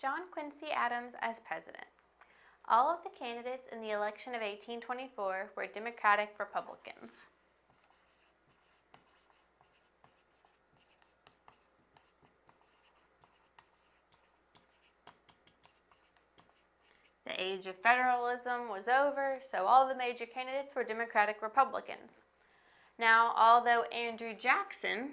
John Quincy Adams as president. All of the candidates in the election of 1824 were Democratic Republicans. The age of federalism was over, so all the major candidates were Democratic Republicans. Now, although Andrew Jackson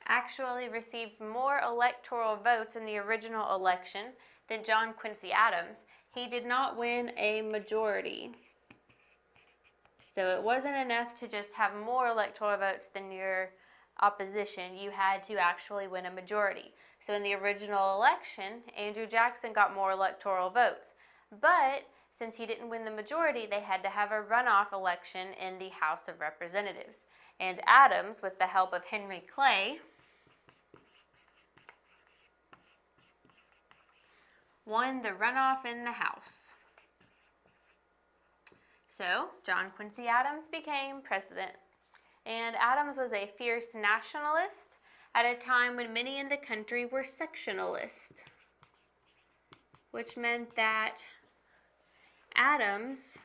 actually received more electoral votes in the original election than John Quincy Adams, he did not win a majority. So it wasn't enough to just have more electoral votes than your opposition. You had to actually win a majority. So in the original election, Andrew Jackson got more electoral votes. But since he didn't win the majority, they had to have a runoff election in the House of Representatives. And Adams, with the help of Henry Clay, won the runoff in the House. So, John Quincy Adams became president. And Adams was a fierce nationalist at a time when many in the country were sectionalist, which meant that Adams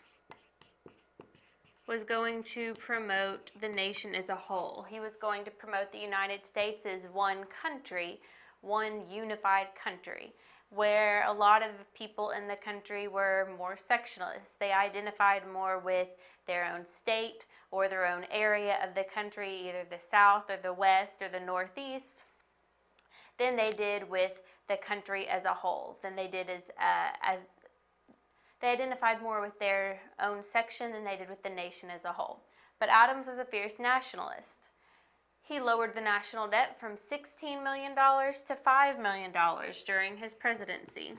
was going to promote the nation as a whole. He was going to promote the United States as one country, one unified country, where a lot of people in the country were more sectionalist. They identified more with their own state or their own area of the country, either the South or the West or the Northeast, than they did with the country as a whole, than they did as they identified more with their own section than they did with the nation as a whole. But Adams was a fierce nationalist. He lowered the national debt from $16 million to $5 million during his presidency.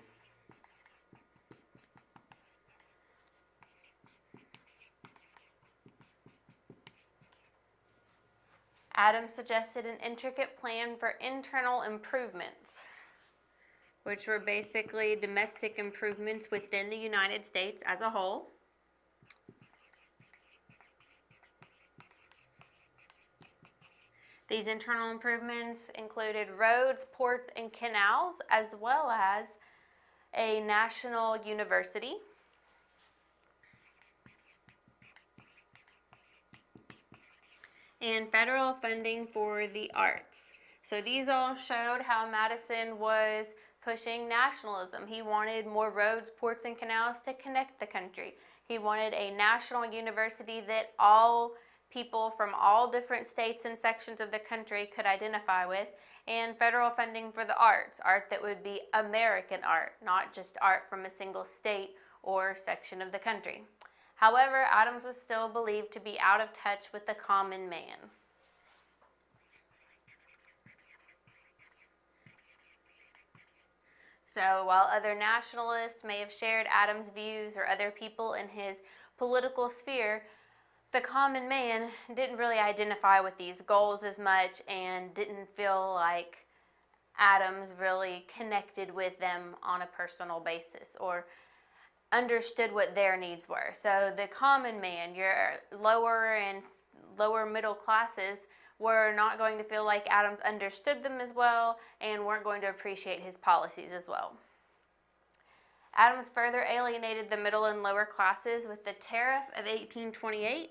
Adams suggested an intricate plan for internal improvements, which were basically domestic improvements within the United States as a whole. These internal improvements included roads, ports, and canals, as well as a national university. And federal funding for the arts. So these all showed how Madison was pushing nationalism. He wanted more roads, ports, and canals to connect the country. He wanted a national university that all people from all different states and sections of the country could identify with, and federal funding for the arts, art that would be American art, not just art from a single state or section of the country. However, Adams was still believed to be out of touch with the common man. So while other nationalists may have shared Adams' views or other people in his political sphere, the common man didn't really identify with these goals as much and didn't feel like Adams really connected with them on a personal basis or understood what their needs were. So the common man, your lower and lower middle classes, were not going to feel like Adams understood them as well and weren't going to appreciate his policies as well. Adams further alienated the middle and lower classes with the Tariff of 1828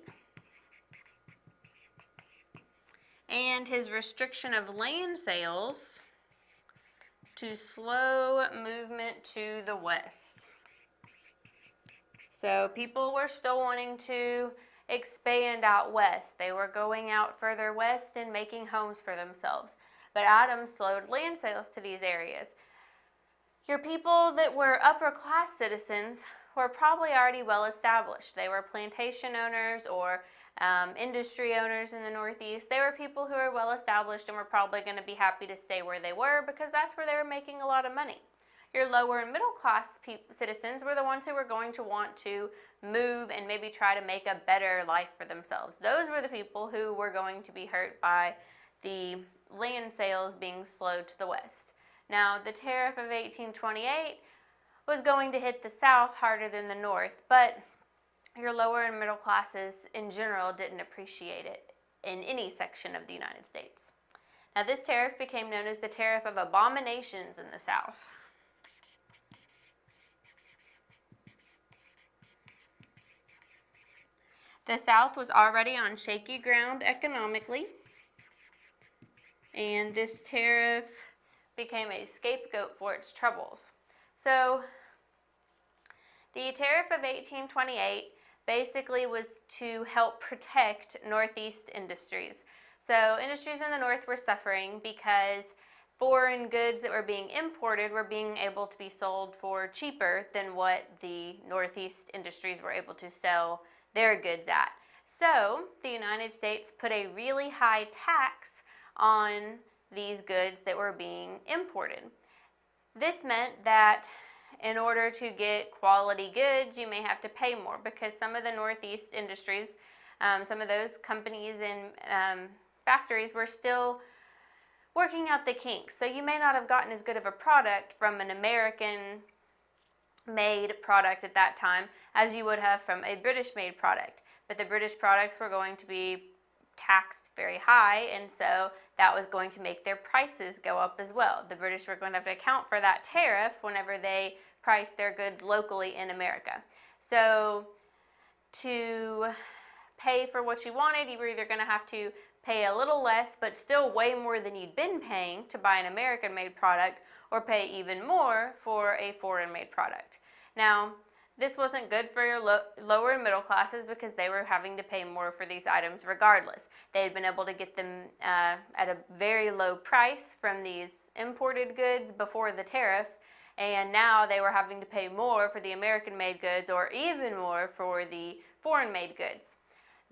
and his restriction of land sales to slow movement to the west. So people were still wanting to expand out west. They were going out further west and making homes for themselves. But Adams slowed land sales to these areas. Your people that were upper class citizens were probably already well established. They were plantation owners or industry owners in the Northeast. They were people who were well established and were probably going to be happy to stay where they were because that's where they were making a lot of money. Your lower and middle class citizens were the ones who were going to want to move and maybe try to make a better life for themselves. Those were the people who were going to be hurt by the land sales being slowed to the west. Now, the Tariff of 1828 was going to hit the South harder than the North, but your lower and middle classes in general didn't appreciate it in any section of the United States. Now, this tariff became known as the Tariff of Abominations in the South. The South was already on shaky ground economically, and this tariff became a scapegoat for its troubles. So, the Tariff of 1828 basically was to help protect Northeast industries. So, industries in the North were suffering because foreign goods that were being imported were being able to be sold for cheaper than what the Northeast industries were able to sell their goods at. So, the United States put a really high tax on these goods that were being imported. This meant that in order to get quality goods, you may have to pay more because some of the Northeast industries, some of those companies and factories were still working out the kinks. So you may not have gotten as good of a product from an American made product at that time as you would have from a British made product. But the British products were going to be taxed very high, and so that was going to make their prices go up as well. The British were going to have to account for that tariff whenever they priced their goods locally in America. So to pay for what you wanted, you were either going to have to pay a little less, but still way more than you'd been paying to buy an American-made product, or pay even more for a foreign-made product. Now, this wasn't good for your lower and middle classes because they were having to pay more for these items regardless. They had been able to get them at a very low price from these imported goods before the tariff, and now they were having to pay more for the American-made goods or even more for the foreign-made goods.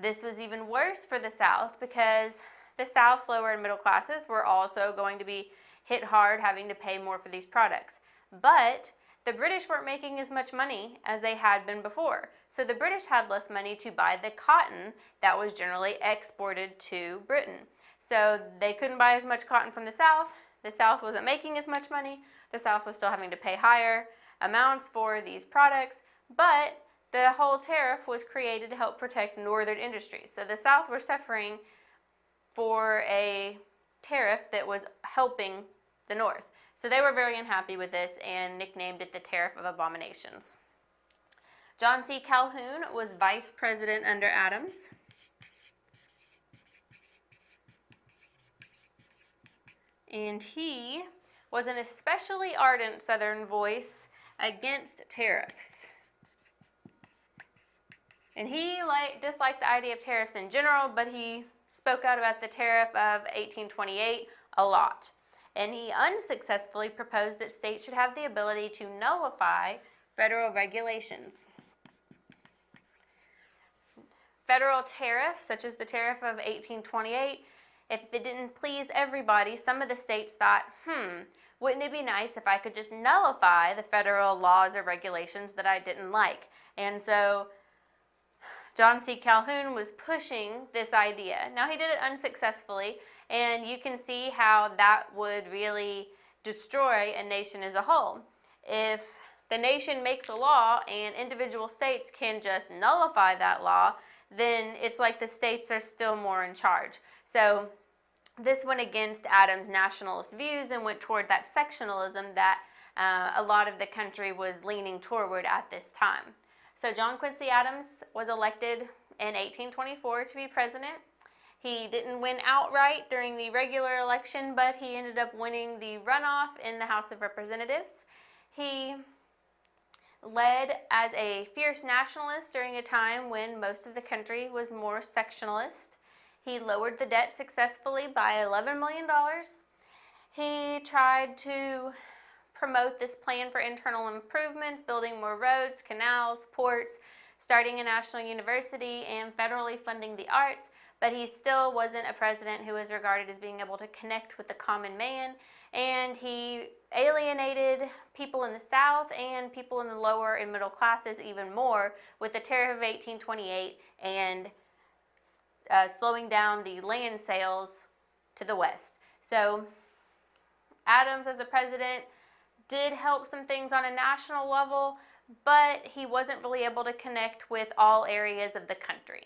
This was even worse for the South because the South lower and middle classes were also going to be hit hard having to pay more for these products. But the British weren't making as much money as they had been before. So the British had less money to buy the cotton that was generally exported to Britain. So they couldn't buy as much cotton from the South wasn't making as much money, the South was still having to pay higher amounts for these products, but the whole tariff was created to help protect northern industries. So the South were suffering for a tariff that was helping the North. So they were very unhappy with this and nicknamed it the Tariff of Abominations. John C. Calhoun was vice president under Adams. And he was an especially ardent Southern voice against tariffs. And he disliked the idea of tariffs in general, but he spoke out about the Tariff of 1828 a lot. And he unsuccessfully proposed that states should have the ability to nullify federal regulations. Federal tariffs, such as the Tariff of 1828, if it didn't please everybody, some of the states thought, wouldn't it be nice if I could just nullify the federal laws or regulations that I didn't like? And so John C. Calhoun was pushing this idea. Now, he did it unsuccessfully, and you can see how that would really destroy a nation as a whole. If the nation makes a law and individual states can just nullify that law, then it's like the states are still more in charge. So this went against Adams' nationalist views and went toward that sectionalism that a lot of the country was leaning toward at this time. So John Quincy Adams was elected in 1824 to be president. He didn't win outright during the regular election, but he ended up winning the runoff in the House of Representatives. He led as a fierce nationalist during a time when most of the country was more sectionalist. He lowered the debt successfully by $11 million. He tried to promote this plan for internal improvements, building more roads, canals, ports, starting a national university, and federally funding the arts, but he still wasn't a president who was regarded as being able to connect with the common man, and he alienated people in the South and people in the lower and middle classes even more with the Tariff of 1828 and slowing down the land sales to the West. So Adams as a president did help some things on a national level, but he wasn't really able to connect with all areas of the country.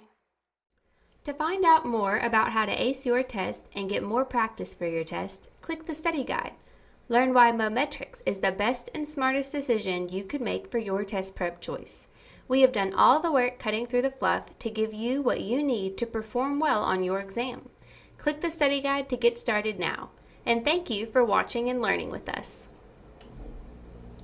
To find out more about how to ace your test and get more practice for your test, click the study guide. Learn why Mometrix is the best and smartest decision you could make for your test prep choice. We have done all the work cutting through the fluff to give you what you need to perform well on your exam. Click the study guide to get started now. And thank you for watching and learning with us.